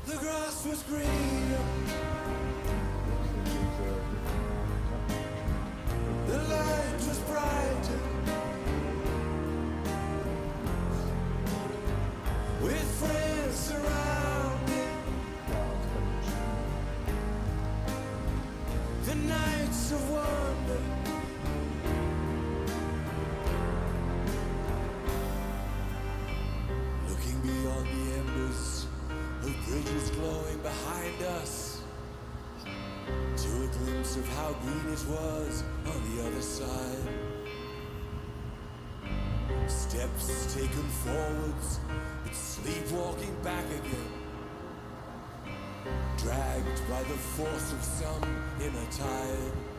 The grass was greener, the light was brighter, with friends surrounding. The nights of wonder, looking beyond the embers of bridges glowing behind us, to a glimpse of how green it was on the other side. Steps taken forwards, but sleepwalking back again, dragged by the force of some inner tide.